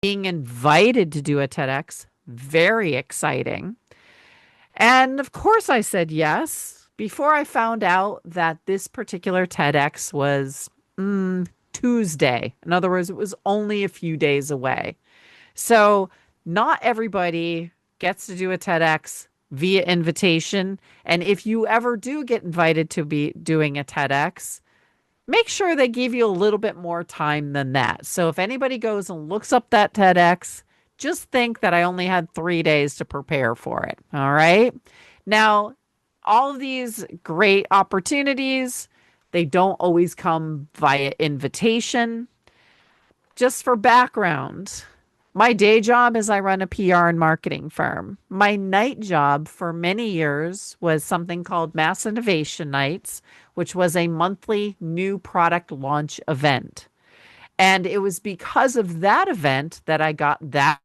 being invited to do a TEDx, very exciting. And of course, I said yes before I found out that this particular TEDx was Tuesday. In other words, it was only a few days away. So, not everybody gets to do a TEDx via invitation. And if you ever do get invited to be doing a TEDx, make sure they give you a little bit more time than that. So if anybody goes and looks up that TEDx, just think that I only had 3 days to prepare for it. All right. Now, all of these great opportunities, they don't always come via invitation. Just for background, my day job is I run a PR and marketing firm. My night job for many years was something called Mass Innovation Nights, which was a monthly new product launch event. And it was because of that event that I got that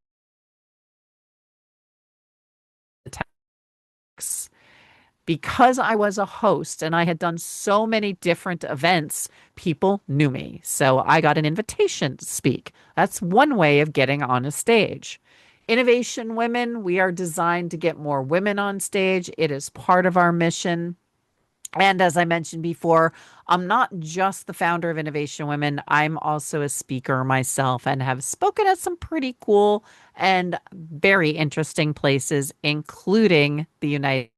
tax. Because I was a host and I had done so many different events, people knew me. So I got an invitation to speak. That's one way of getting on a stage. Innovation Women, we are designed to get more women on stage. It is part of our mission. And as I mentioned before, I'm not just the founder of Innovation Women, I'm also a speaker myself and have spoken at some pretty cool and very interesting places, including the United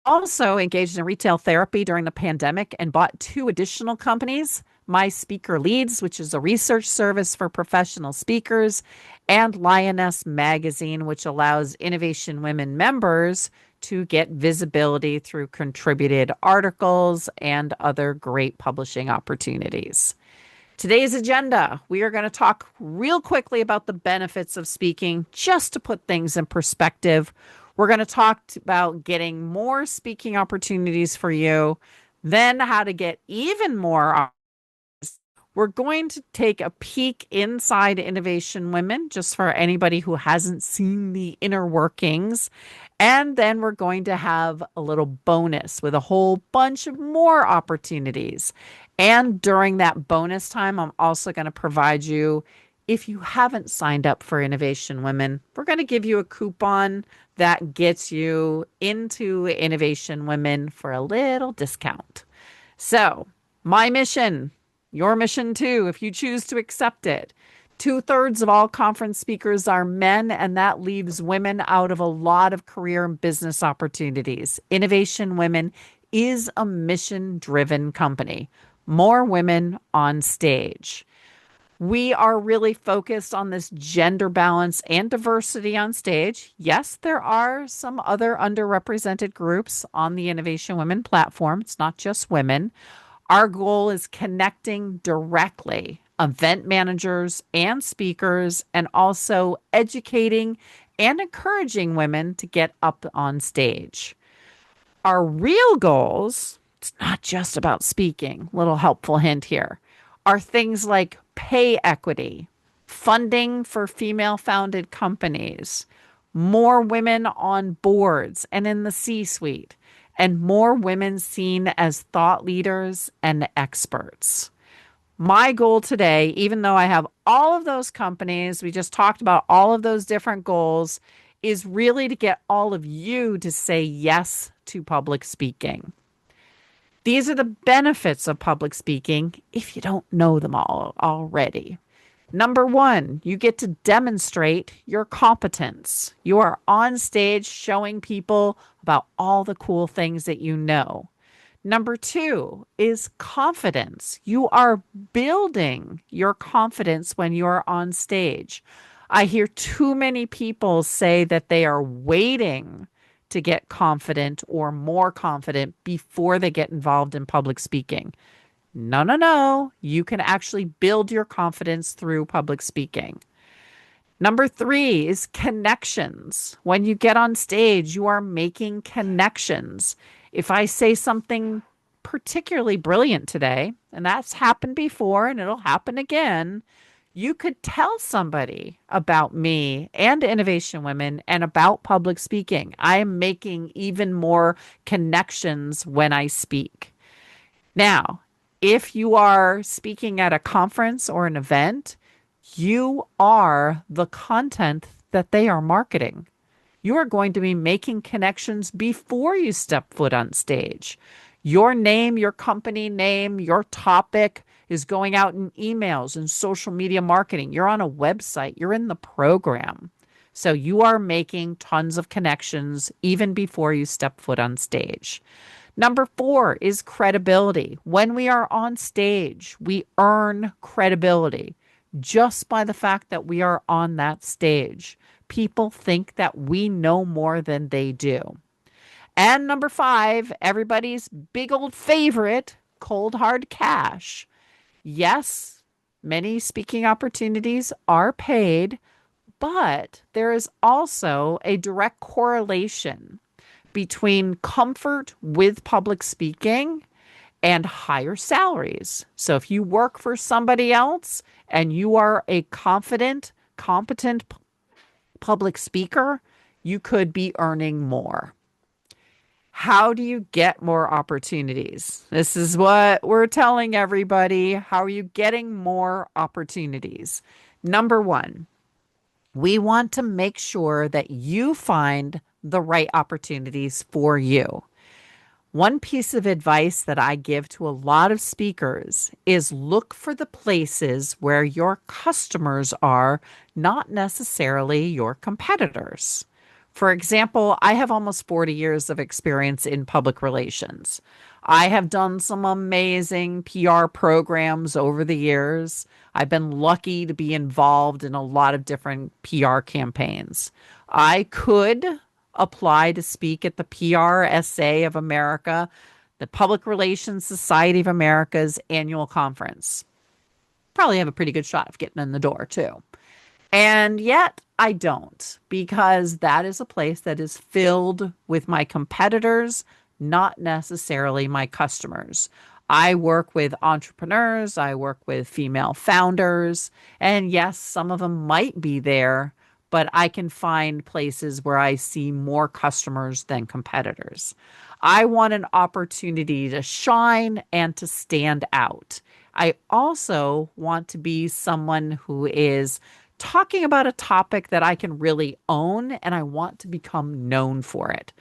also engaged in retail therapy during the pandemic and bought two additional companies, My Speaker Leads, which is a research service for professional speakers, and Lioness Magazine, which allows Innovation Women members to get visibility through contributed articles and other great publishing opportunities. Today's agenda, we are going to talk real quickly about the benefits of speaking, just to put things in perspective. We're going to talk about getting more speaking opportunities for you, then how to get even more. We're going to take a peek inside Innovation Women, just for anybody who hasn't seen the inner workings. And then we're going to have a little bonus with a whole bunch of more opportunities. And during that bonus time, I'm also going to provide you, if you haven't signed up for Innovation Women, we're going to give you a coupon that gets you into Innovation Women for a little discount. So, my mission, your mission too, if you choose to accept it. 2/3 of all conference speakers are men, and that leaves women out of a lot of career and business opportunities. Innovation Women is a mission-driven company. More women on stage. We are really focused on this gender balance and diversity on stage. Yes, there are some other underrepresented groups on the Innovation Women platform. It's not just women. Our goal is connecting directly event managers and speakers, and also educating and encouraging women to get up on stage. Our real goals, it's not just about speaking, little helpful hint here, are things like pay equity, funding for female founded companies, more women on boards and in the C suite, and more women seen as thought leaders and experts. My goal today, even though I have all of those companies, we just talked about all of those different goals, is really to get all of you to say yes to public speaking. These are the benefits of public speaking if you don't know them all already. Number one, you get to demonstrate your competence. You are on stage showing people about all the cool things that you know. Number two is confidence. You are building your confidence when you're on stage. I hear too many people say that they are waiting to get confident or more confident before they get involved in public speaking. No, no, no. You can actually build your confidence through public speaking. Number three is connections. When you get on stage, you are making connections. If I say something particularly brilliant today, and that's happened before and it'll happen again, you could tell somebody about me and Innovation Women and about public speaking. I am making even more connections when I speak. Now, If you are speaking at a conference or an event, you are the content that they are marketing. You are going to be making connections before you step foot on stage. Your name, your company name, your topic is going out in emails and social media marketing. You're on a website, you're in the program. So you are making tons of connections even before you step foot on stage. Number four is credibility. When we are on stage, we earn credibility just by the fact that we are on that stage. People think that we know more than they do. And number five, everybody's big old favorite, cold hard cash. Yes, many speaking opportunities are paid, but there is also a direct correlation between comfort with public speaking and higher salaries. So if you work for somebody else and you are a confident, competent public speaker, you could be earning more. How do you get more opportunities? This is what we're telling everybody. How are you getting more opportunities? Number one, we want to make sure that you find the right opportunities for you. One piece of advice that I give to a lot of speakers is look for the places where your customers are, not necessarily your competitors. For example, I have almost 40 years of experience in public relations. I have done some amazing PR programs over the years. I've been lucky to be involved in a lot of different PR campaigns. I could apply to speak at the PRSA of America, the Public Relations Society of America's annual conference. Probably have a pretty good shot of getting in the door, too. And yet I don't, because that is a place that is filled with my competitors, not necessarily my customers. I work with entrepreneurs, I work with female founders, and yes, some of them might be there, but I can find places where I see more customers than competitors. I want an opportunity to shine and to stand out. I also want to be someone who is talking about a topic that I can really own, and I want to become known for it.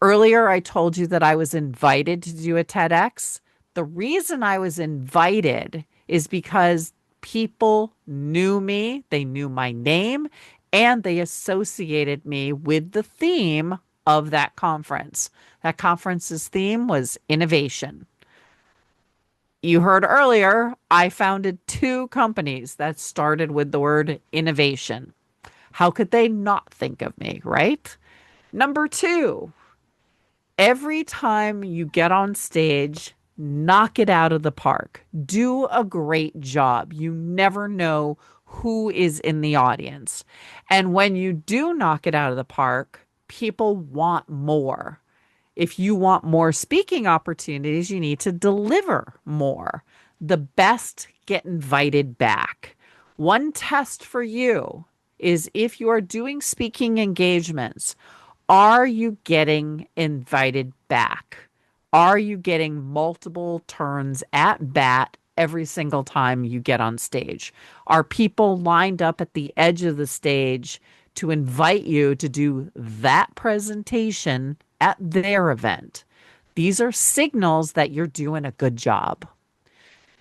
Earlier, I told you that I was invited to do a TEDx. The reason I was invited is because people knew me, they knew my name, and they associated me with the theme of that conference. That conference's theme was innovation. You heard earlier, I founded two companies that started with the word innovation. How could they not think of me, right? Number two, every time you get on stage, knock it out of the park. Do a great job. You never know who is in the audience. And when you do knock it out of the park, people want more. If you want more speaking opportunities, you need to deliver more. The best get invited back. One test for you is if you are doing speaking engagements, are you getting invited back? Are you getting multiple turns at bat every single time you get on stage? Are people lined up at the edge of the stage to invite you to do that presentation at their event? These are signals that you're doing a good job.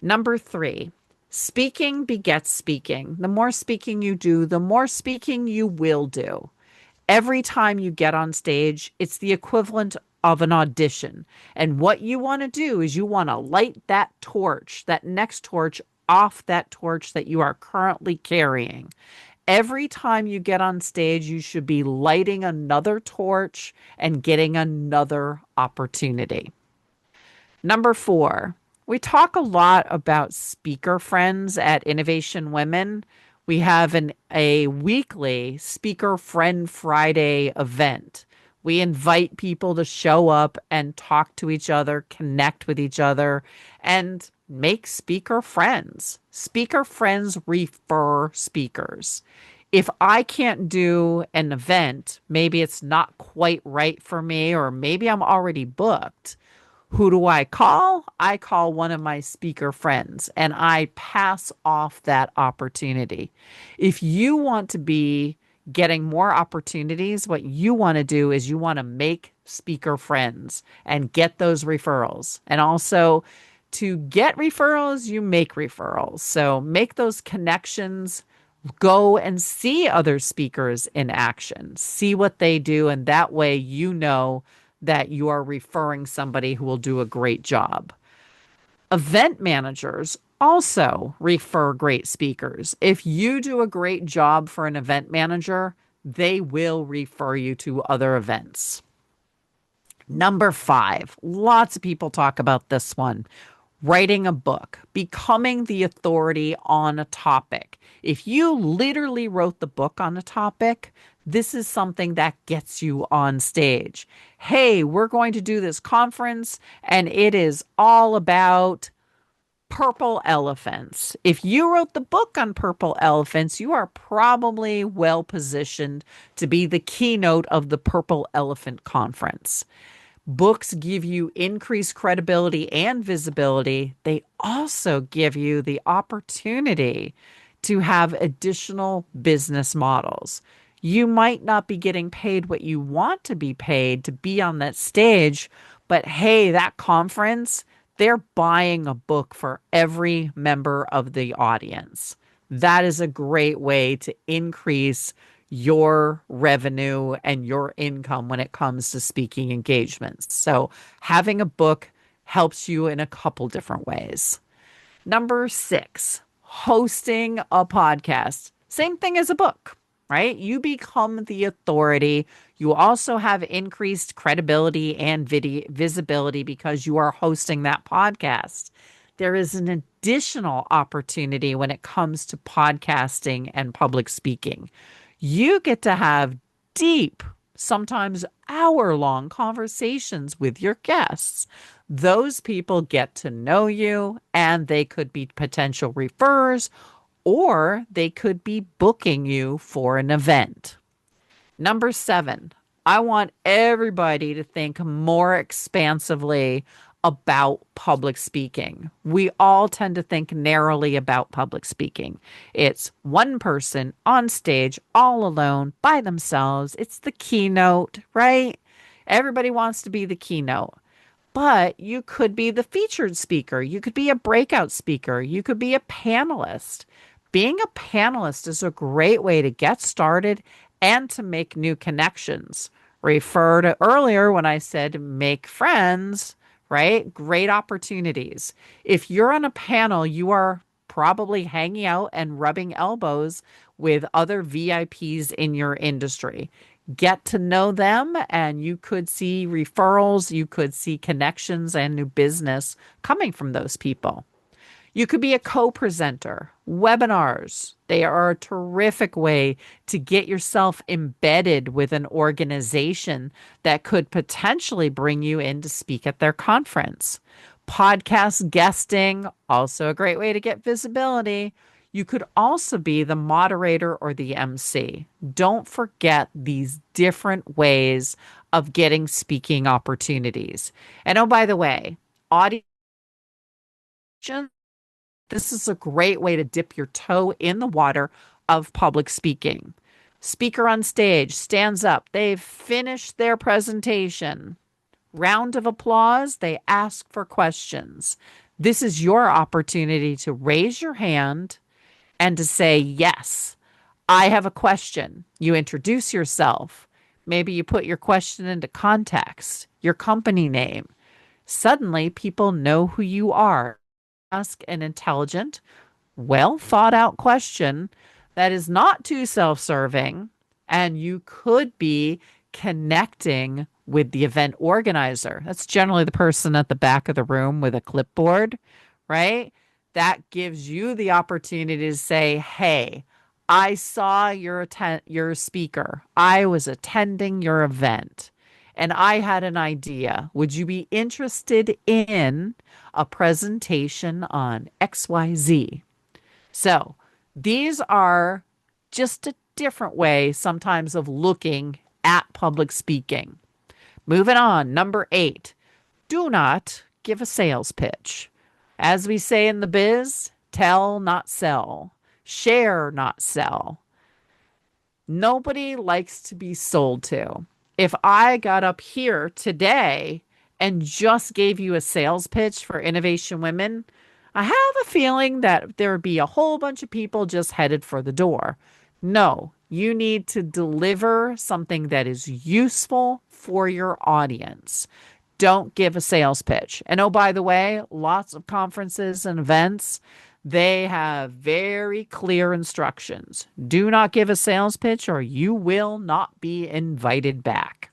Number three, speaking begets speaking. The more speaking you do, the more speaking you will do. Every time you get on stage, it's the equivalent of an audition. And what you want to do is you want to light that torch, that next torch, off that torch that you are currently carrying. Every time you get on stage, you should be lighting another torch and getting another opportunity. Number four, we talk a lot about speaker friends at Innovation Women. We have a weekly Speaker Friend Friday event. We invite people to show up and talk to each other, connect with each other, and make speaker friends. Speaker friends refer speakers. If I can't do an event, maybe it's not quite right for me, or maybe I'm already booked. Who do I call? I call one of my speaker friends and I pass off that opportunity. If you want to be getting more opportunities, what you want to do is you want to make speaker friends and get those referrals. And also, to get referrals, you make referrals. So make those connections, go and see other speakers in action, see what they do. And that way, you know that you are referring somebody who will do a great job. Event managers also refer great speakers. If you do a great job for an event manager, they will refer you to other events. Number 5, lots of people talk about this one. Writing a book, becoming the authority on a topic. If you literally wrote the book on a topic, this is something that gets you on stage. Hey, we're going to do this conference and it is all about purple elephants. If you wrote the book on purple elephants, you are probably well positioned to be the keynote of the Purple Elephant Conference. Books give you increased credibility and visibility. They also give you the opportunity to have additional business models. You might not be getting paid what you want to be paid to be on that stage, but hey, that conference, they're buying a book for every member of the audience. That is a great way to increase your revenue and your income when it comes to speaking engagements. So having a book helps you in a couple different ways. Number 6, hosting a podcast. Same thing as a book, right? You become the authority. You also have increased credibility and visibility because you are hosting that podcast. There is an additional opportunity when it comes to podcasting and public speaking. You get to have deep, sometimes hour-long conversations with your guests. Those people get to know you and they could be potential referrers or they could be booking you for an event. Number 7, I want everybody to think more expansively about public speaking. We all tend to think narrowly about public speaking. It's one person on stage, all alone, by themselves. It's the keynote, right? Everybody wants to be the keynote. But you could be the featured speaker. You could be a breakout speaker. You could be a panelist. Being a panelist is a great way to get started and to make new connections. Refer to earlier when I said make friends, right? Great opportunities. If you're on a panel, you are probably hanging out and rubbing elbows with other VIPs in your industry. Get to know them, and you could see referrals, you could see connections and new business coming from those people. You could be a co-presenter. Webinars, they are a terrific way to get yourself embedded with an organization that could potentially bring you in to speak at their conference. Podcast guesting, also a great way to get visibility. You could also be the moderator or the MC. Don't forget these different ways of getting speaking opportunities. And oh, by the way, audience, this is a great way to dip your toe in the water of public speaking. Speaker on stage stands up. They've finished their presentation. Round of applause. They ask for questions. This is your opportunity to raise your hand and to say, yes, I have a question. You introduce yourself. Maybe you put your question into context, your company name. Suddenly, people know who you are. Ask an intelligent, well thought out question that is not too self-serving, and you could be connecting with the event organizer. That's generally the person at the back of the room with a clipboard, right? That gives you the opportunity to say, hey, I saw your speaker. I was attending your event and I had an idea. Would you be interested in a presentation on XYZ? So these are just a different way sometimes of looking at public speaking. Moving on, number 8, Do not give a sales pitch. As we say in the biz, tell, not sell. Share, not sell. Nobody likes to be sold to. If I got up here today and just gave you a sales pitch for Innovation Women, I have a feeling that there would be a whole bunch of people just headed for the door. No, you need to deliver something that is useful for your audience. Don't give a sales pitch. And oh, by the way, lots of conferences and events, they have very clear instructions. Do not give a sales pitch or you will not be invited back.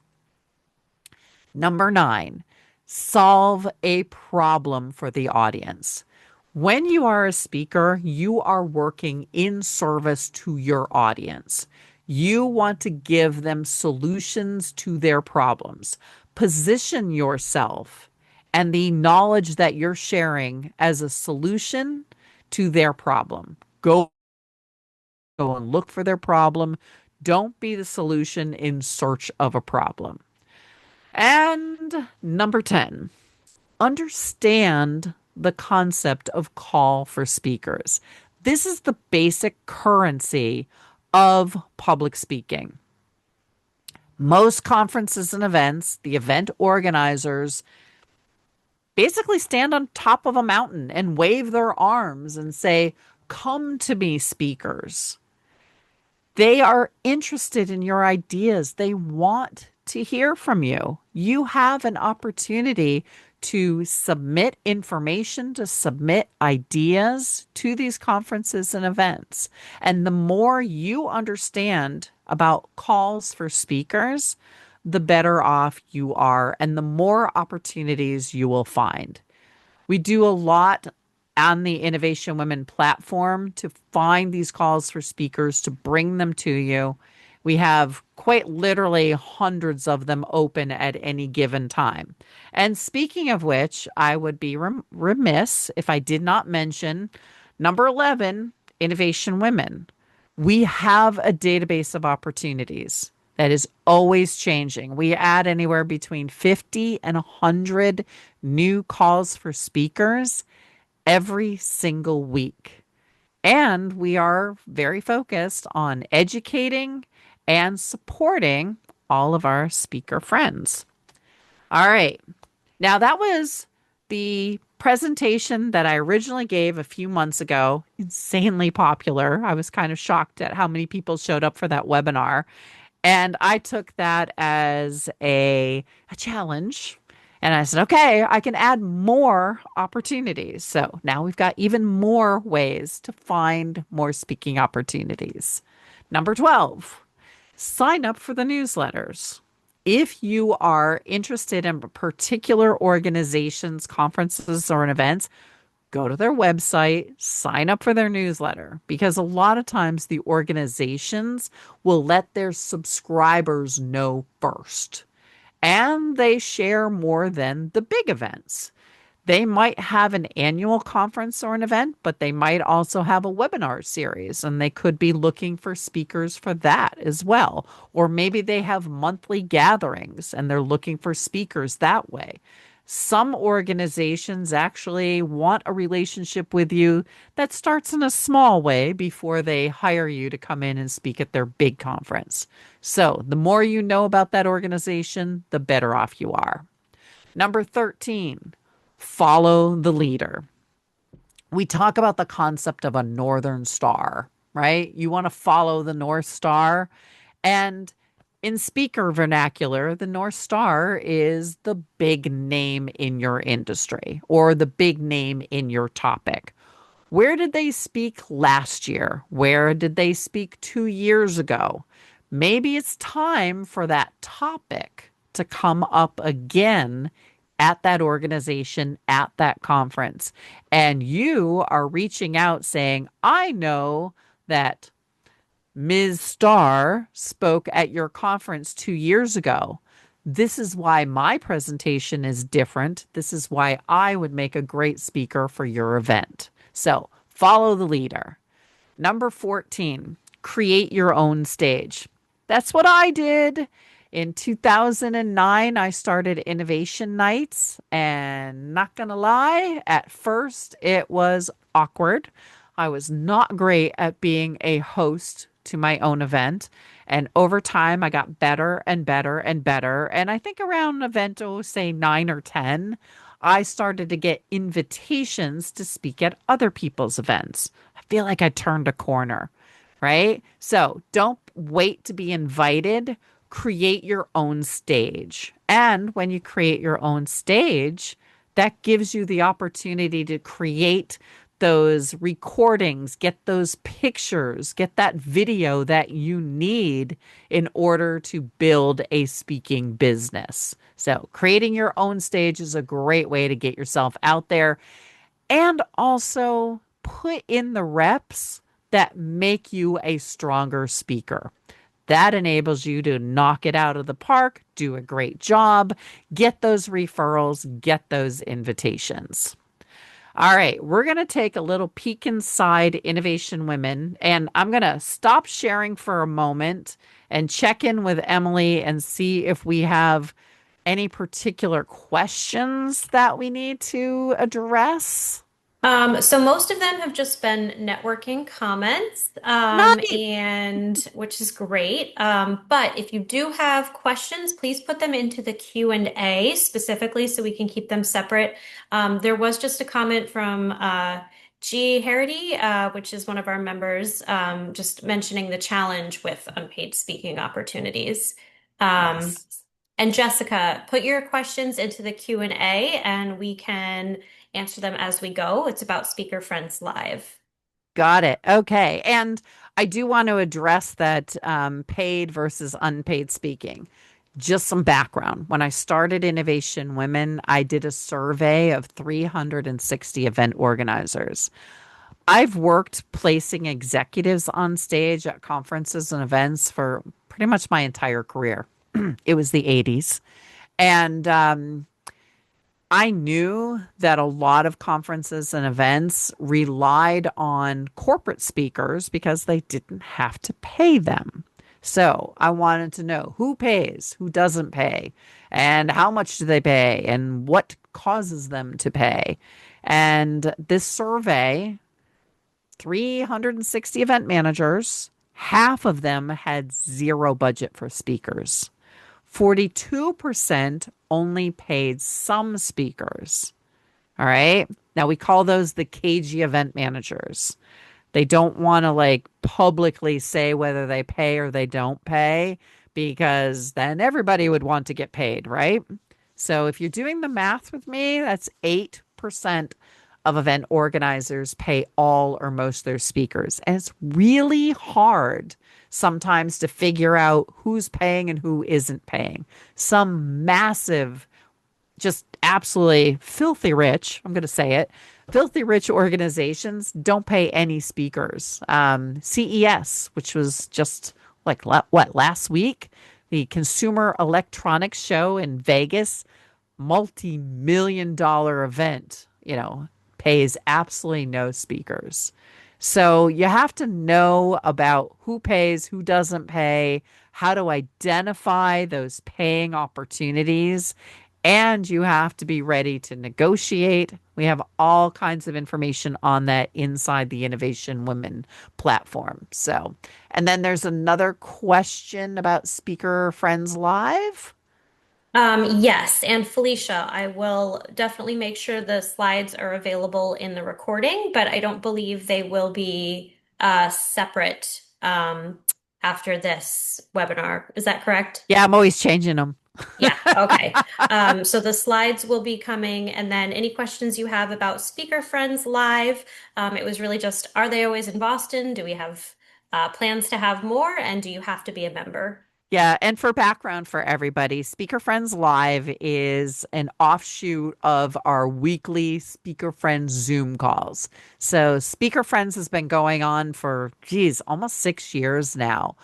Number 9, solve a problem for the audience. When you are a speaker, you are working in service to your audience. You want to give them solutions to their problems. Position yourself and the knowledge that you're sharing as a solution to their problem. Go and look for their problem. Don't be the solution in search of a problem. And number 10, understand the concept of call for speakers. This is the basic currency of public speaking. Most conferences and events, the event organizers basically stand on top of a mountain and wave their arms and say, "Come to me, speakers." They are interested in your ideas. They want to hear from you. You have an opportunity to submit information, to submit ideas to these conferences and events. And the more you understand about calls for speakers, the better off you are and the more opportunities you will find. We do a lot on the Innovation Women platform to find these calls for speakers, to bring them to you. We have quite literally hundreds of them open at any given time. And speaking of which, I would be remiss if I did not mention number 11, Innovation Women. We have a database of opportunities that is always changing. We add anywhere between 50 and 100 new calls for speakers every single week. And we are very focused on educating and supporting all of our speaker friends. All right. Now, that was the presentation that I originally gave a few months ago. Insanely popular. I was kind of shocked at how many people showed up for that webinar. And I took that as a challenge. And I said, okay, I can add more opportunities. So now we've got even more ways to find more speaking opportunities. Number 12, sign up for the newsletters. If you are interested in particular organizations, conferences, or events, go to their website, sign up for their newsletter, because a lot of times the organizations will let their subscribers know first. And they share more than the big events. They might have an annual conference or an event, but they might also have a webinar series, and they could be looking for speakers for that as well. Or maybe they have monthly gatherings and they're looking for speakers that way. Some organizations actually want a relationship with you that starts in a small way before they hire you to come in and speak at their big conference. So the more you know about that organization, the better off you are. Number 13, follow the leader. We talk about the concept of a Northern Star, right? You want to follow the North Star. And in speaker vernacular, the North Star is the big name in your industry or the big name in your topic. Where did they speak last year? Where did they speak 2 years ago? Maybe it's time for that topic to come up again at that organization, at that conference. And you are reaching out saying, I know that Ms. Starr spoke at your conference 2 years ago. This is why my presentation is different. This is why I would make a great speaker for your event. So follow the leader. Number 14, create your own stage. That's what I did. In 2009, I started Innovation Nights, and not gonna lie, at first it was awkward. I was not great at being a host to my own event. And over time, I got better and better and better. And I think around event, oh, say 9 or 10, I started to get invitations to speak at other people's events. I feel like I turned a corner, right? So don't wait to be invited. Create your own stage. And when you create your own stage, that gives you the opportunity to create those recordings, get those pictures, get that video that you need in order to build a speaking business. So, creating your own stage is a great way to get yourself out there and also put in the reps that make you a stronger speaker. That enables you to knock it out of the park, do a great job, get those referrals, get those invitations. All right, we're going to take a little peek inside Innovation Women, and I'm going to stop sharing for a moment and check in with Emily and see if we have any particular questions that we need to address. So most of them have just been networking comments, Nice. and which is great. But if you do have questions, please put them into the Q&A specifically so we can keep them separate. There was just a comment from G. Harity, which is one of our members, just mentioning the challenge with unpaid speaking opportunities. Um, Yes. and Jessica, put your questions into the Q&A and we can answer them as we go. It's about Speaker Friends Live. Got it. Okay. And I do want to address that paid versus unpaid speaking. Just some background. When I started Innovation Women, I did a survey of 360 event organizers. I've worked placing executives on stage at conferences and events for pretty much my entire career. It was the 80s. And I knew that a lot of conferences and events relied on corporate speakers because they didn't have to pay them. So I wanted to know who pays, who doesn't pay, and how much do they pay, and what causes them to pay. And this survey, 360 event managers, half of them had zero budget for speakers. 42% only paid some speakers. All right. Now we call those the cagey event managers. They don't want to like publicly say whether they pay or they don't pay because then everybody would want to get paid, right? So if you're doing the math with me, that's 8% of event organizers pay all or most of their speakers. And it's really hard sometimes to figure out who's paying and who isn't paying. Some massive, just absolutely filthy rich, I'm going to say it, filthy rich organizations don't pay any speakers. CES, which was just like what, last week, the Consumer Electronics Show in Vegas, multi-million dollar event, pays absolutely no speakers. So you have to know about who pays, who doesn't pay, how to identify those paying opportunities, and you have to be ready to negotiate. We have all kinds of information on that inside the Innovation Women platform. So, and then there's another question about Speaker Friends Live. Yes, and Felicia, I will definitely make sure the slides are available in the recording, but I don't believe they will be separate after this webinar. Is that correct? Yeah, I'm always changing them. Yeah, okay. So the slides will be coming, and then any questions you have about Speaker Friends Live, it was really just, are they always in Boston? Do we have plans to have more? And do you have to be a member? Yeah, and for background for everybody, Speaker Friends Live is an offshoot of our weekly Speaker Friends Zoom calls. So Speaker Friends has been going on for, geez, almost 6 years now.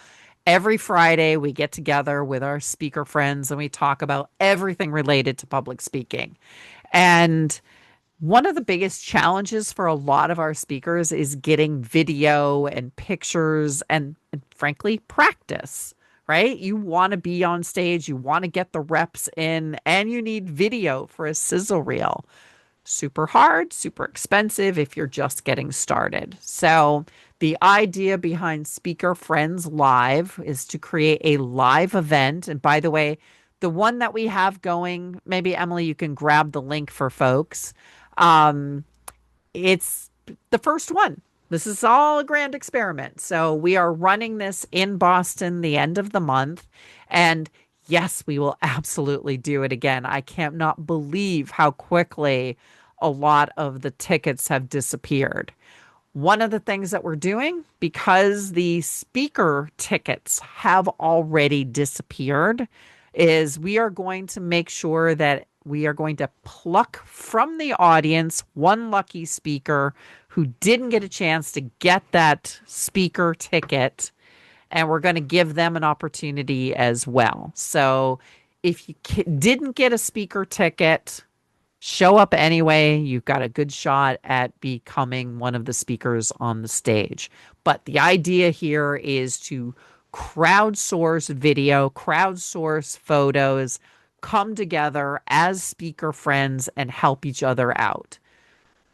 Every Friday, we get together with our speaker friends and we talk about everything related to public speaking. And one of the biggest challenges for a lot of our speakers is getting video and pictures and frankly, practice, right? You want to be on stage, you want to get the reps in, and you need video for a sizzle reel. Super hard, super expensive if you're just getting started. So, the idea behind Speaker Friends Live is to create a live event. And by the way, the one that we have going, maybe Emily, you can grab the link for folks. Um, it's the first one. This is all a grand experiment. So we are running this in Boston the end of the month. And yes, we will absolutely do it again. I can't not believe how quickly a lot of the tickets have disappeared. One of the things that we're doing, because the speaker tickets have already disappeared, is we are going to make sure that we are going to pluck from the audience one lucky speaker who didn't get a chance to get that speaker ticket, and we're going to give them an opportunity as well. So if you didn't get a speaker ticket, show up anyway. You've got a good shot at becoming one of the speakers on the stage. But the idea here is to crowdsource video, crowdsource photos, come together as speaker friends and help each other out.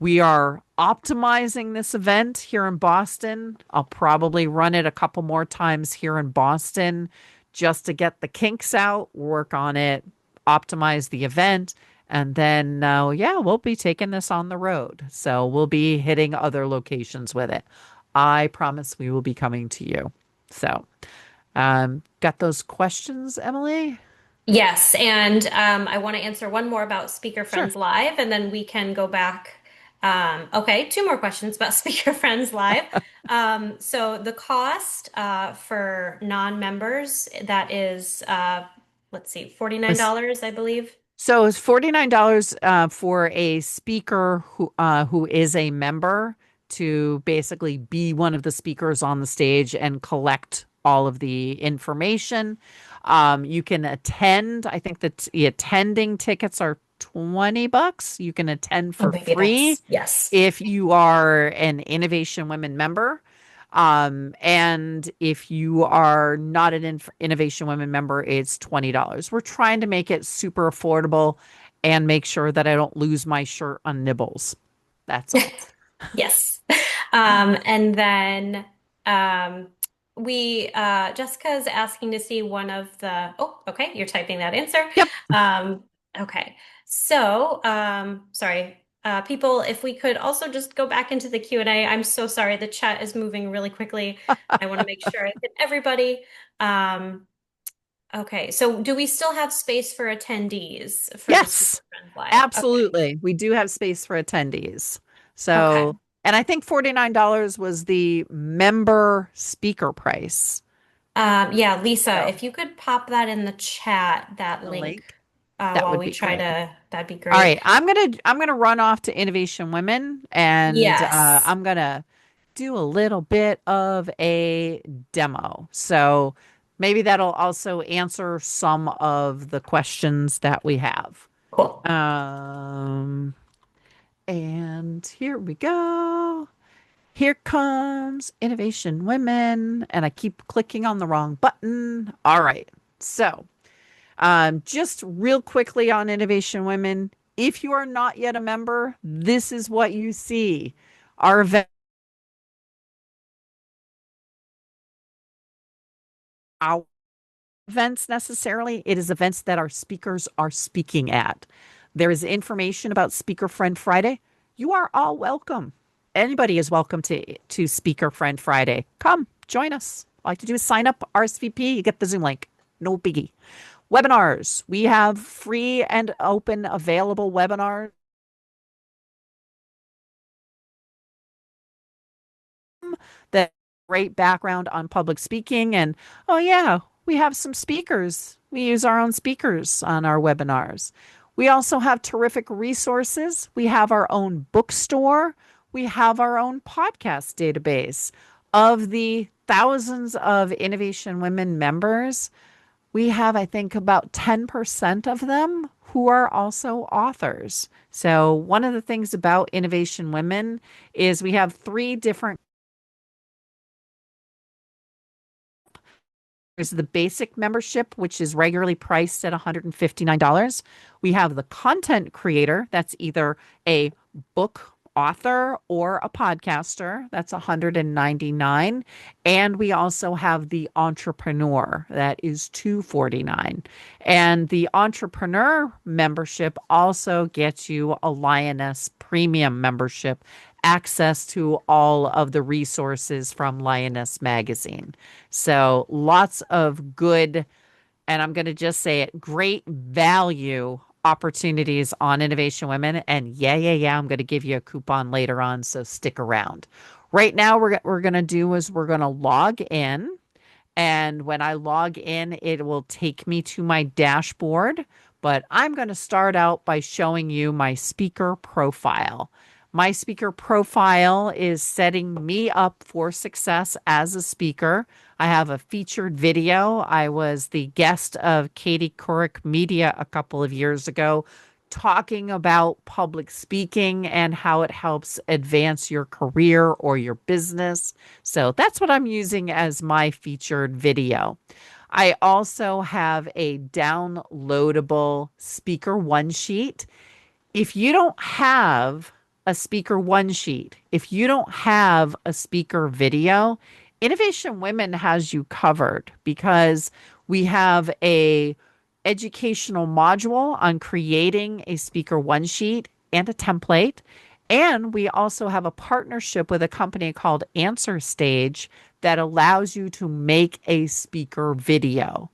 We are optimizing this event here in Boston. I'll probably run it a couple more times here in Boston just to get the kinks out, work on it, optimize the event. And then, yeah, we'll be taking this on the road. So we'll be hitting other locations with it. I promise we will be coming to you. So, got those questions, Emily? Yes, and I want to answer one more about Speaker Sure. Friends Live, and then we can go back. Okay, two more questions about Speaker Friends Live. So the cost for non-members, that is, let's see, $49, I believe. So it's $49 for a speaker who is a member to basically be one of the speakers on the stage and collect all of the information. You can attend. I think that the attending tickets are $20. You can attend Oh, for maybe free that's, yes. if you are an Innovation Women member. And if you are not an Innovation Women member, it's $20. We're trying to make it super affordable and make sure that I don't lose my shirt on Nibbles. That's all. Yes. And then um, Jessica's asking to see one of the, oh, okay, you're typing that answer. Yep. Um, okay. So, sorry, people, if we could also just go back into the Q&A. I'm so sorry. The chat is moving really quickly. I want to make sure I hit everybody. Um, okay. So do we still have space for attendees for the Speaker Yes, Friends Live? Okay. absolutely. We do have space for attendees. Okay. So, and I think $49 was the member speaker price. Yeah, Lisa, So if you could pop that in the chat, that the link, link, that while would we be try great. to, that'd be All great. right, I'm gonna run off to Innovation Women, and Yes. I'm gonna do a little bit of a demo. So maybe that'll also answer some of the questions that we have. Cool. And here we go. Here comes Innovation Women, and I keep clicking on the wrong button. All right, so. Just real quickly on Innovation Women, if you are not yet a member, this is what you see. Our our events necessarily, it is events that our speakers are speaking at. There is information about Speaker Friend Friday. You are all welcome. Anybody is welcome to Speaker Friend Friday. Come join us. All you have to do is sign up, RSVP, you get the Zoom link. No biggie. Webinars. We have free and open available webinars that great background on public speaking. And oh, yeah, we have some speakers. We use our own speakers on our webinars. We also have terrific resources. We have our own bookstore. We have our own podcast database. Of the thousands of Innovation Women members, we have, I think, about 10% of them who are also authors. So, one of the things about Innovation Women is we have three different There's the basic membership, which is regularly priced at $159. We have the content creator, that's either a book author or a podcaster, that's $199. And we also have the entrepreneur, that is $249. And the entrepreneur membership also gets you a Lioness premium membership, access to all of the resources from Lioness Magazine. So lots of good, and I'm going to just say it, great value opportunities on Innovation Women. And yeah, I'm going to give you a coupon later on, so stick around. Right now, we're going to do is we're going to log in. And when I log in, it will take me to my dashboard. But I'm going to start out by showing you my speaker profile. My speaker profile is setting me up for success as a speaker. I have a featured video. I was the guest of Katie Couric Media a couple of years ago, talking about public speaking and how it helps advance your career or your business. So that's what I'm using as my featured video. I also have a downloadable speaker one sheet. If you don't have a speaker one sheet, if you don't have a speaker video, Innovation Women has you covered, because we have a educational module on creating a speaker one sheet and a template. And we also have a partnership with a company called Answer Stage that allows you to make a speaker video.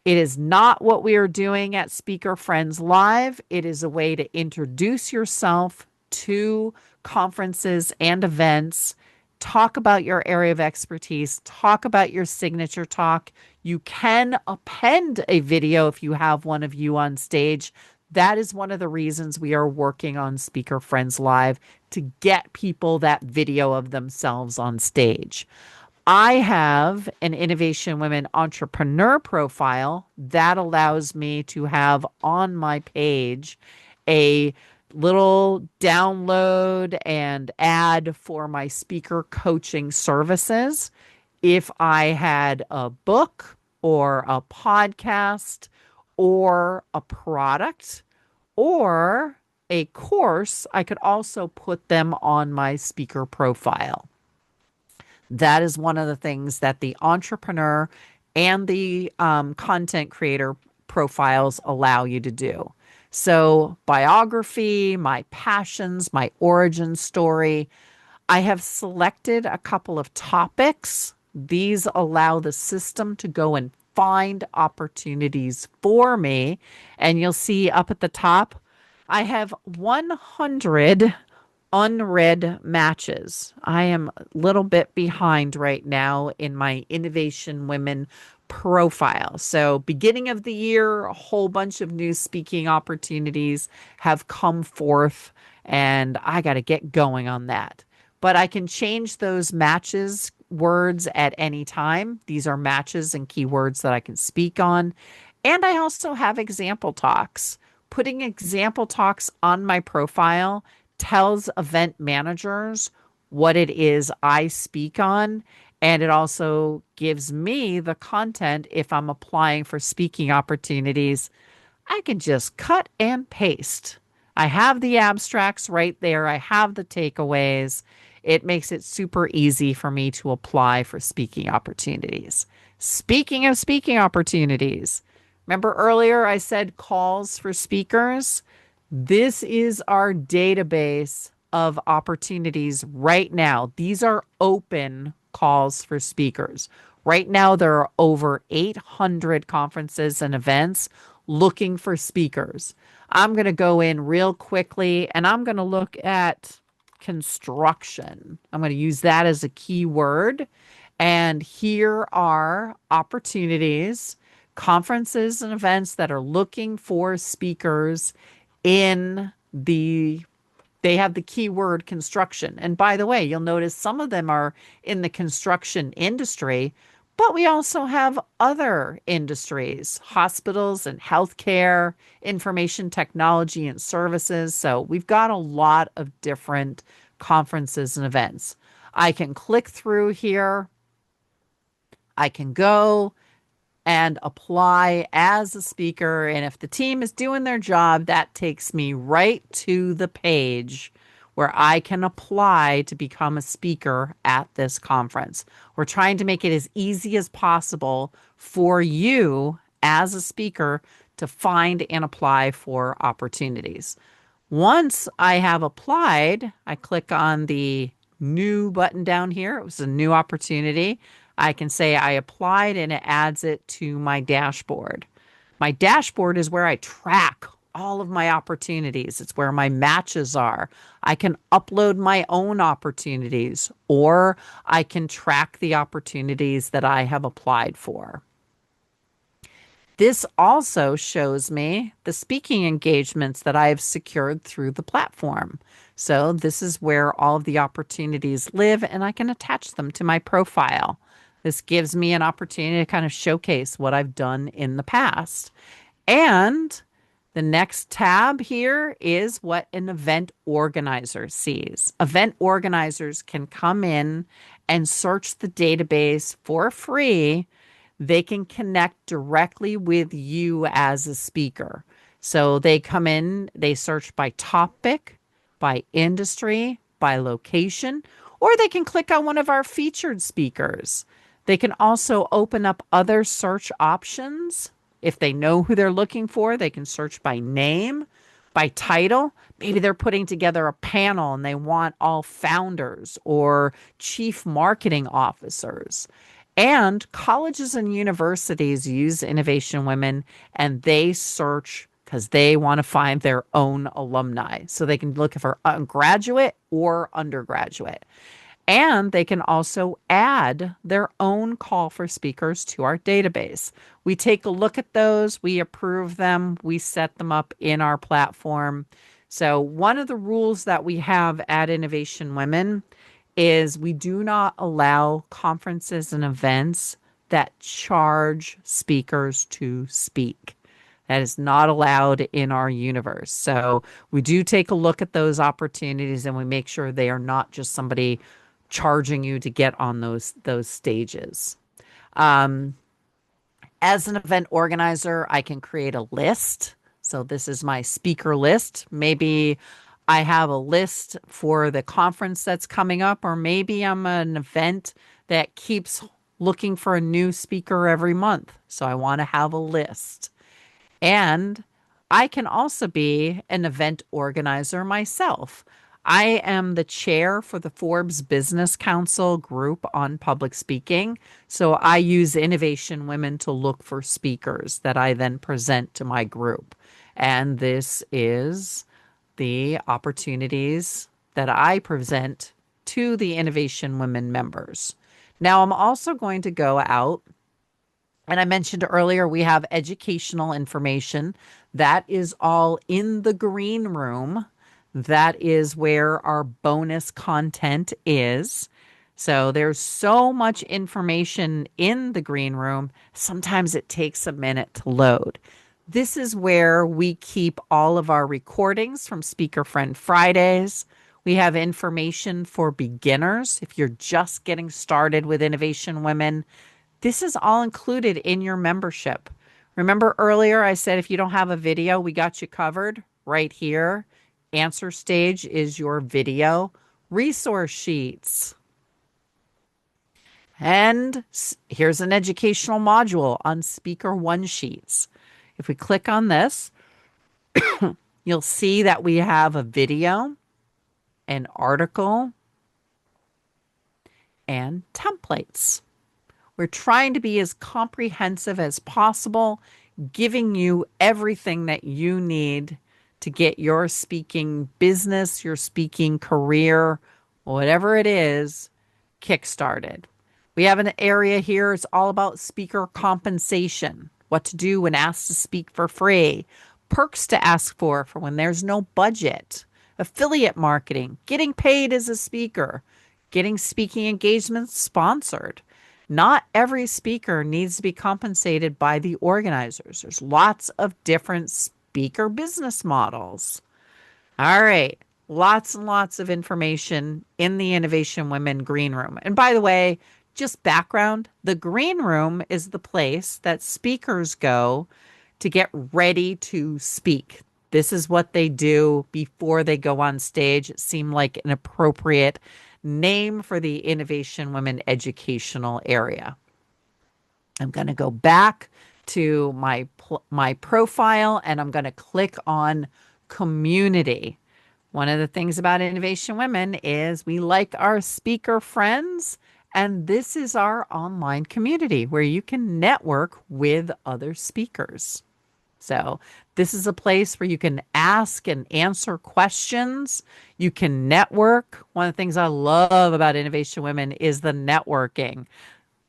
It is not what we are doing at Speaker Friends Live. It is a way to introduce yourself to conferences and events, talk about your area of expertise, talk about your signature talk. You can append a video if you have one of you on stage. That is one of the reasons we are working on Speaker Friends Live, to get people that video of themselves on stage. I have an Innovation Women entrepreneur profile that allows me to have on my page a little download and ad for my speaker coaching services. If I had a book or a podcast or a product or a course, I could also put them on my speaker profile. That is one of the things that the entrepreneur and the content creator profiles allow you to do. So, biography, my passions, my origin story. I have selected a couple of topics. These allow the system to go and find opportunities for me. And you'll see up at the top, I have 100 unread matches. I am a little bit behind right now in my Innovation Women profile. So, beginning of the year, a whole bunch of new speaking opportunities have come forth, and I got to get going on that. But I can change those matches words at any time. These are matches and keywords that I can speak on. And I also have example talks. Putting example talks on my profile tells event managers what it is I speak on. And it also gives me the content if I'm applying for speaking opportunities. I can just cut and paste. I have the abstracts right there. I have the takeaways. It makes it super easy for me to apply for speaking opportunities. Speaking of speaking opportunities, remember earlier I said calls for speakers? This is our database of opportunities right now. These are open calls for speakers. Right now, there are over 800 conferences and events looking for speakers. I'm going to go in real quickly and I'm going to look at construction. I'm going to use that as a keyword. And here are opportunities, conferences and events that are looking for speakers they have the keyword construction. And by the way, you'll notice some of them are in the construction industry, but we also have other industries, hospitals and healthcare, information technology and services. So we've got a lot of different conferences and events. I can click through here. I can go and apply as a speaker. And if the team is doing their job, that takes me right to the page where I can apply to become a speaker at this conference. We're trying to make it as easy as possible for you as a speaker to find and apply for opportunities. Once I have applied, I click on the new button down here. It was a new opportunity. I can say I applied and it adds it to my dashboard. My dashboard is where I track all of my opportunities. It's where my matches are. I can upload my own opportunities, or I can track the opportunities that I have applied for. This also shows me the speaking engagements that I have secured through the platform. So this is where all of the opportunities live, and I can attach them to my profile. This gives me an opportunity to kind of showcase what I've done in the past. And the next tab here is what an event organizer sees. Event organizers can come in and search the database for free. They can connect directly with you as a speaker. So they come in, they search by topic, by industry, by location, or they can click on one of our featured speakers. They can also open up other search options. If they know who they're looking for, they can search by name, by title. Maybe they're putting together a panel and they want all founders or chief marketing officers. And colleges and universities use Innovation Women, and they search because they want to find their own alumni. So they can look for graduate or undergraduate. And they can also add their own call for speakers to our database. We take a look at those, we approve them, we set them up in our platform. So one of the rules that we have at Innovation Women is we do not allow conferences and events that charge speakers to speak. That is not allowed in our universe. So we do take a look at those opportunities and we make sure they are not just somebody charging you to get on those stages. As an event organizer, I can create a list. So this is my speaker list. Maybe I have a list for the conference that's coming up, or maybe I'm an event that keeps looking for a new speaker every month. So I want to have a list. And I can also be an event organizer myself. I am the chair for the Forbes Business Council group on public speaking. So I use Innovation Women to look for speakers that I then present to my group. And this is the opportunities that I present to the Innovation Women members. Now, I'm also going to go out, and I mentioned earlier we have educational information. That is all in the green room. That is where our bonus content is. So there's so much information in the green room. Sometimes it takes a minute to load. This is where we keep all of our recordings from Speaker Friend Fridays. We have information for beginners. If you're just getting started with Innovation Women, this is all included in your membership. Remember earlier I said if you don't have a video, we got you covered right here. Answer stage is your video. Resource sheets. And here's an educational module on Speaker One Sheets. If we click on this, you'll see that we have a video, an article, and templates. We're trying to be as comprehensive as possible, giving you everything that you need to get your speaking business, your speaking career, whatever it is, kickstarted. We have an area here. It's all about speaker compensation, what to do when asked to speak for free, perks to ask for when there's no budget, affiliate marketing, getting paid as a speaker, getting speaking engagements sponsored. Not every speaker needs to be compensated by the organizers. There's lots of different speaker business models. All right. Lots and lots of information in the Innovation Women Green Room. And by the way, just background, the green room is the place that speakers go to get ready to speak. This is what they do before they go on stage. It seemed like an appropriate name for the Innovation Women educational area. I'm going to go back to my profile and I'm going to click on community. One of the things about Innovation Women is we like our speaker friends, and this is our online community where you can network with other speakers. So, this is a place where you can ask and answer questions. You can network. One of the things I love about Innovation Women is the networking.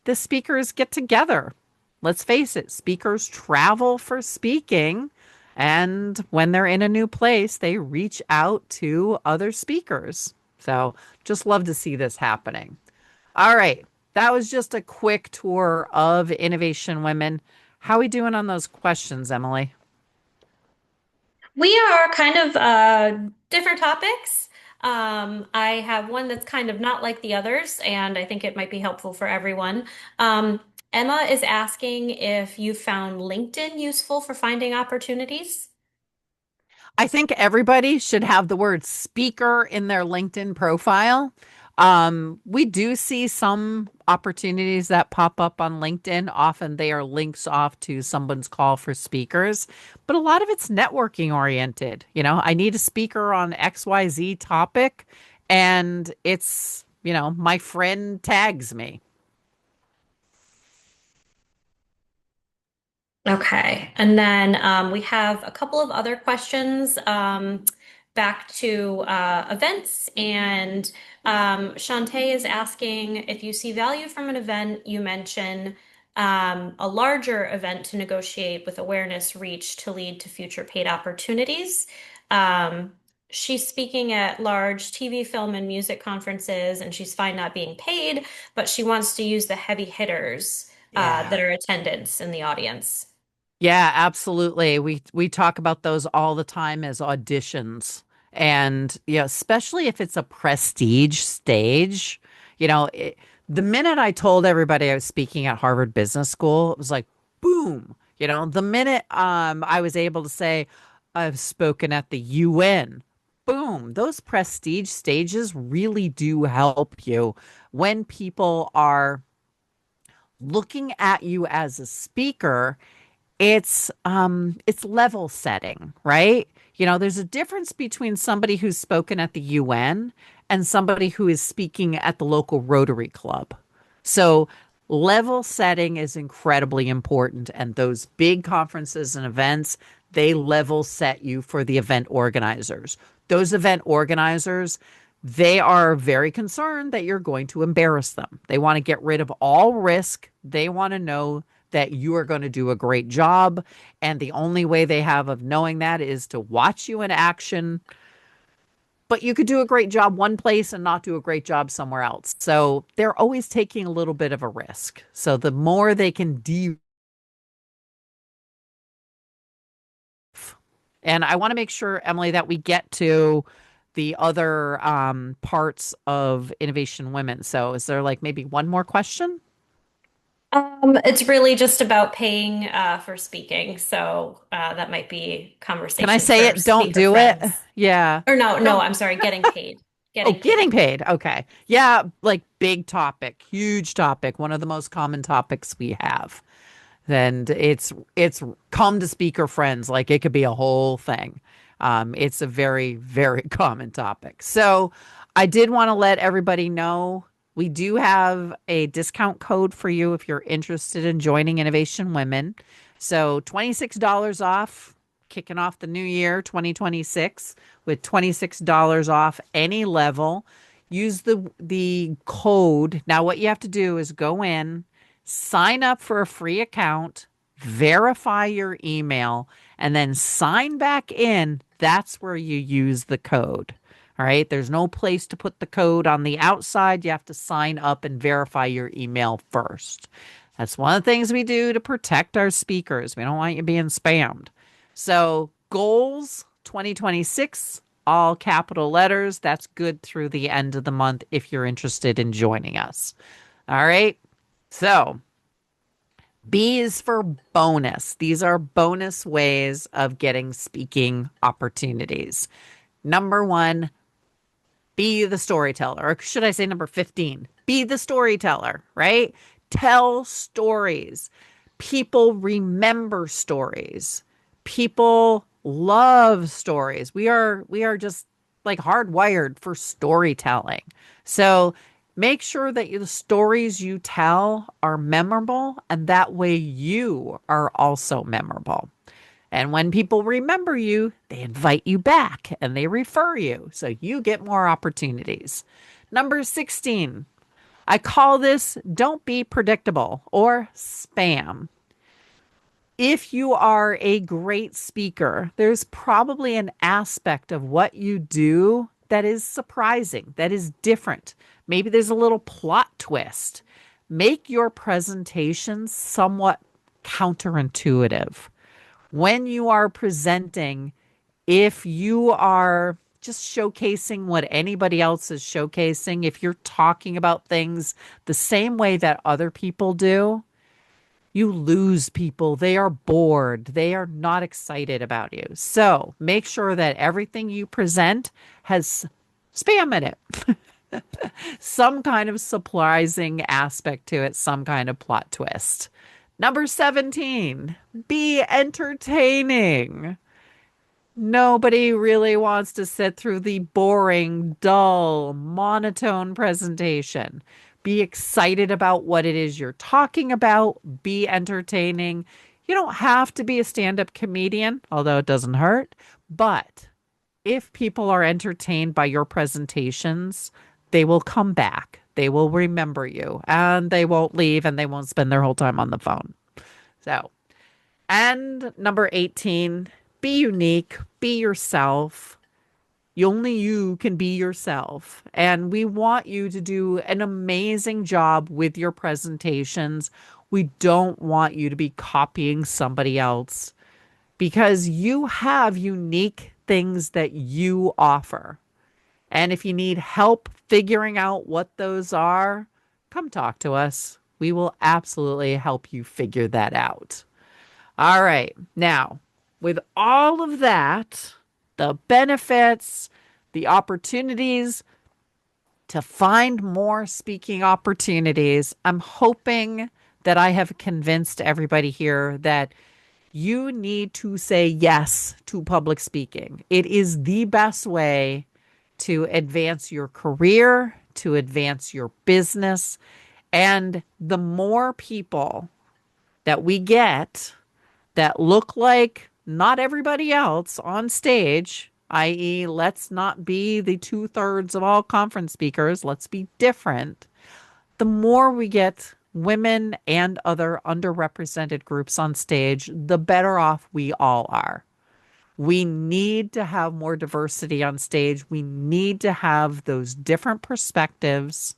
The speakers get together. Let's face it, speakers travel for speaking. And when they're in a new place, they reach out to other speakers. So just love to see this happening. All right. That was just a quick tour of Innovation Women. How are we doing on those questions, Emily? We are kind of different topics. I have one that's kind of not like the others, and I think it might be helpful for everyone. Emma is asking if you found LinkedIn useful for finding opportunities. I think everybody should have the word speaker in their LinkedIn profile. We do see some opportunities that pop up on LinkedIn. Often they are links off to someone's call for speakers, but a lot of it's networking oriented. I need a speaker on XYZ topic, and my friend tags me. Okay. And then we have a couple of other questions back to events. And Shantae is asking if you see value from an event, you mention a larger event to negotiate with awareness reach to lead to future paid opportunities. Um, she's speaking at large TV, film, and music conferences, and she's fine not being paid, but she wants to use the heavy hitters Yeah. that are attendance in the audience. Yeah, absolutely. We talk about those all the time as auditions. And especially if it's a prestige stage, you know, it, the minute I told everybody I was speaking at Harvard Business School, it was like boom. The minute I was able to say I've spoken at the UN, boom, those prestige stages really do help you when people are looking at you as a speaker. It's level setting, right? There's a difference between somebody who's spoken at the UN and somebody who is speaking at the local Rotary Club. So level setting is incredibly important, and those big conferences and events, they level set you for the event organizers. Those event organizers, they are very concerned that you're going to embarrass them. They want to get rid of all risk. They want to know that you are going to do a great job. And the only way they have of knowing that is to watch you in action. But you could do a great job one place and not do a great job somewhere else. So they're always taking a little bit of a risk. So the more they can and I want to make sure, Emily, that we get to the other parts of Innovation Women. So is there like maybe one more question? It's really just about paying for speaking, so that might be Can I conversation say for it? Don't speaker do it. friends. Yeah. Or no, no, Don't. I'm sorry, getting paid. Oh, Getting getting paid. paid. Okay. Yeah, like big topic, huge topic, one of the most common topics we have. And it's come to speaker friends, like it could be a whole thing. It's a very, very common topic. So I did want to let everybody know we do have a discount code for you if you're interested in joining Innovation Women. So $26 off, kicking off the new year, 2026, with $26 off any level. Use the code. Now, what you have to do is go in, sign up for a free account, verify your email, and then sign back in. That's where you use the code. All right. There's no place to put the code on the outside. You have to sign up and verify your email first. That's one of the things we do to protect our speakers. We don't want you being spammed. So, goals 2026, all capital letters. That's good through the end of the month if you're interested in joining us. All right. So B is for bonus. These are bonus ways of getting speaking opportunities. Number one, be the storyteller. Or should I say number 15? Be the storyteller, right? Tell stories. People remember stories. People love stories. We are just like hardwired for storytelling. So make sure that the stories you tell are memorable, and that way you are also memorable. And when people remember you, they invite you back and they refer you. So you get more opportunities. Number 16, I call this don't be predictable or spam. If you are a great speaker, there's probably an aspect of what you do that is surprising, that is different. Maybe there's a little plot twist. Make your presentations somewhat counterintuitive when you are presenting. If you are just showcasing what anybody else is showcasing, if you're talking about things the same way that other people do, you lose people. They are bored. They are not excited about you. So make sure that everything you present has spam in it, some kind of surprising aspect to it, some kind of plot twist. Number 17, be entertaining. Nobody really wants to sit through the boring, dull, monotone presentation. Be excited about what it is you're talking about. Be entertaining. You don't have to be a stand up comedian, although it doesn't hurt. But if people are entertained by your presentations, they will come back. They will remember you and they won't leave and they won't spend their whole time on the phone. So, and number 18, be unique, be yourself. Only you can be yourself. And we want you to do an amazing job with your presentations. We don't want you to be copying somebody else because you have unique things that you offer. And if you need help figuring out what those are, come talk to us. We will absolutely help you figure that out. All right. Now, with all of that, the benefits, the opportunities to find more speaking opportunities, I'm hoping that I have convinced everybody here that you need to say yes to public speaking. It is the best way to advance your career, to advance your business. And the more people that we get that look like not everybody else on stage, i.e., let's not be the 2/3 of all conference speakers, let's be different. The more we get women and other underrepresented groups on stage, the better off we all are. We need to have more diversity on stage. We need to have those different perspectives.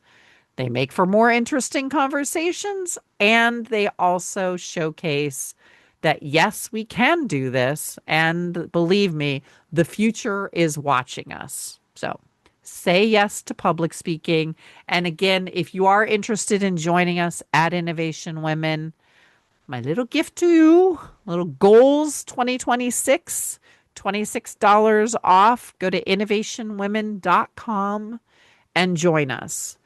They make for more interesting conversations, and they also showcase that, yes, we can do this. And believe me, the future is watching us. So say yes to public speaking. And again, if you are interested in joining us at Innovation Women, my little gift to you, little goals 2026, $26 off. Go to innovationwomen.com and join us.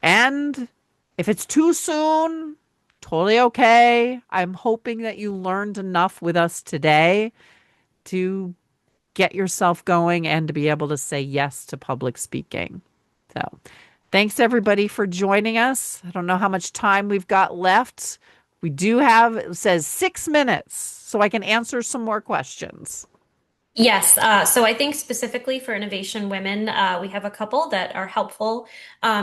And if it's too soon, totally okay. I'm hoping that you learned enough with us today to get yourself going and to be able to say yes to public speaking. So thanks everybody for joining us. I don't know how much time we've got left. We do have, it says 6 minutes, so I can answer some more questions. Yes, so I think specifically for Innovation Women, we have a couple that are helpful.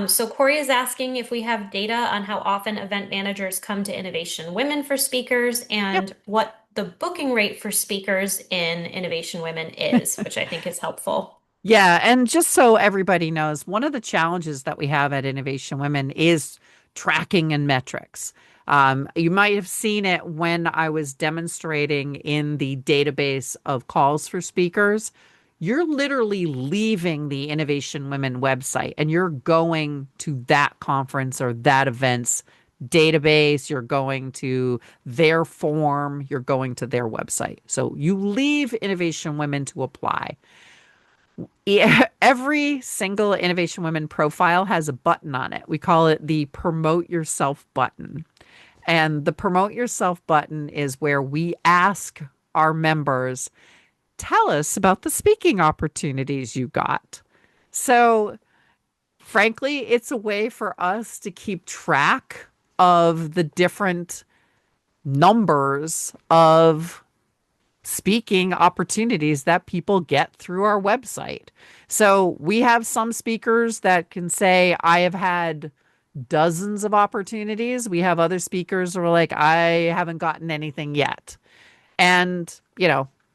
So Corey is asking if we have data on how often event managers come to Innovation Women for speakers and Yep. what the booking rate for speakers in Innovation Women is, which I think is helpful. Yeah, and just so everybody knows, one of the challenges that we have at Innovation Women is tracking and metrics. You might have seen it when I was demonstrating in the database of calls for speakers. you're literally leaving the Innovation Women website and you're going to that conference or that event's database. You're going to their form. You're going to their website. So you leave Innovation Women to apply. Every single Innovation Women profile has a button on it. We call it the Promote Yourself button. And the Promote Yourself button is where we ask our members, tell us about the speaking opportunities you got. So, frankly, it's a way for us to keep track of the different numbers of speaking opportunities that people get through our website. So we have some speakers that can say, I have had dozens of opportunities. We have other speakers who are like, I haven't gotten anything yet. And,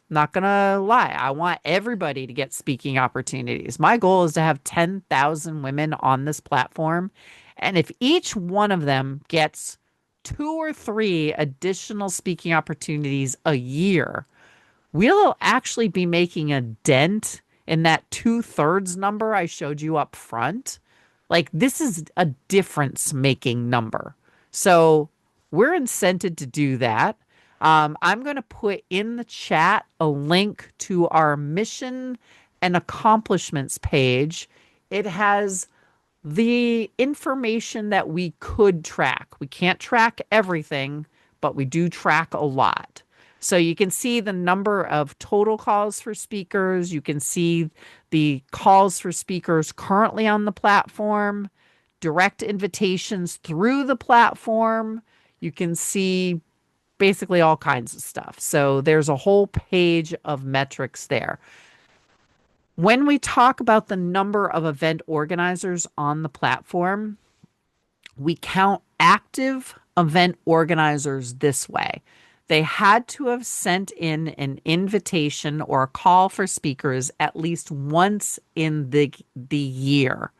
not going to lie, I want everybody to get speaking opportunities. My goal is to have 10,000 women on this platform. And if each one of them gets 2 or 3 additional speaking opportunities a year, we'll actually be making a dent in that 2/3 number I showed you up front. Like, this is a difference making number. So we're incented to do that. I'm going to put in the chat a link to our mission and accomplishments page. It has the information that we could track. We can't track everything, but we do track a lot. So you can see the number of total calls for speakers. You can see the calls for speakers currently on the platform, direct invitations through the platform. You can see basically all kinds of stuff. So there's a whole page of metrics there. When we talk about the number of event organizers on the platform, we count active event organizers this way. They had to have sent in an invitation or a call for speakers at least once in the year.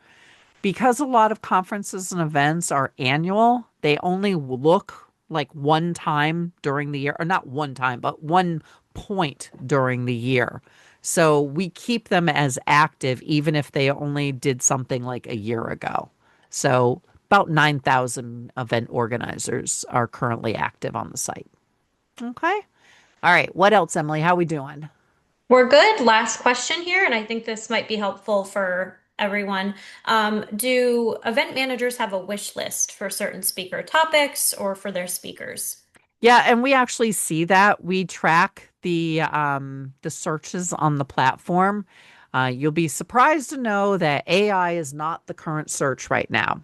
Because a lot of conferences and events are annual, they only look like one time during the year, or not one time, but one point during the year. So we keep them as active even if they only did something like a year ago. So about 9,000 event organizers are currently active on the site. Okay. All right. What else, Emily? How we doing? We're good. Last question here, and I think this might be helpful for everyone. Do event managers have a wish list for certain speaker topics or for their speakers? Yeah, and we actually see that. We track the searches on the platform. You'll be surprised to know that AI is not the current search right now.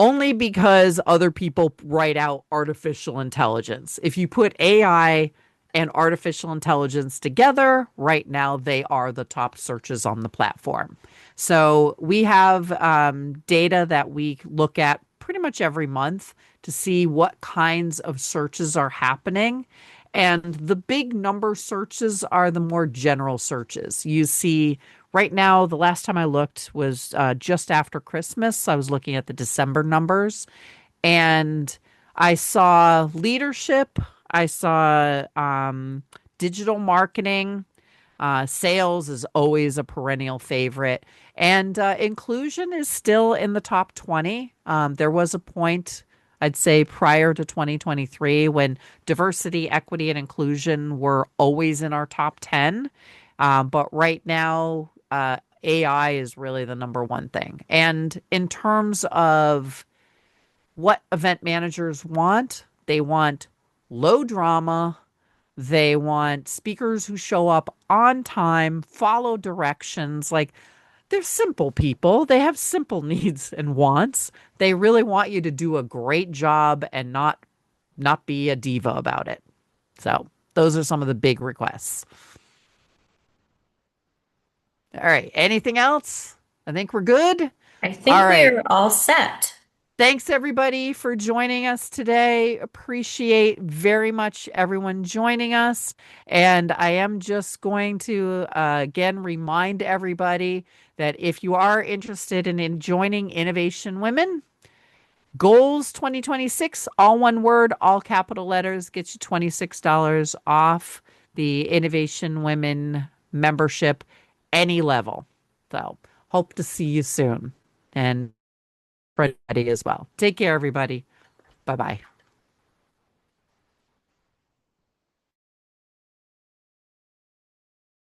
Only because other people write out artificial intelligence. If you put AI and artificial intelligence together, right now they are the top searches on the platform. So we have data that we look at pretty much every month to see what kinds of searches are happening. And the big number searches are the more general searches. You see right now, the last time I looked was just after Christmas. I was looking at the December numbers, and I saw leadership. I saw digital marketing. Sales is always a perennial favorite. And inclusion is still in the top 20. There was a point, I'd say, prior to 2023 when diversity, equity, and inclusion were always in our top 10. But right now, AI is really the number one thing. And in terms of what event managers want, they want low drama. They want speakers who show up on time, follow directions. Like, they're simple people. They have simple needs and wants. They really want you to do a great job and not be a diva about it. So those are some of the big requests. All right. Anything else? I think we're good. I All think right. we're all set. Thanks, everybody, for joining us today. Appreciate very much everyone joining us. And I am just going to, again, remind everybody that if you are interested in joining Innovation Women, Goals 2026, all one word, all capital letters, gets you $26 off the Innovation Women membership, any level. So hope to see you soon and Freddie as well. Take care, everybody. Bye bye.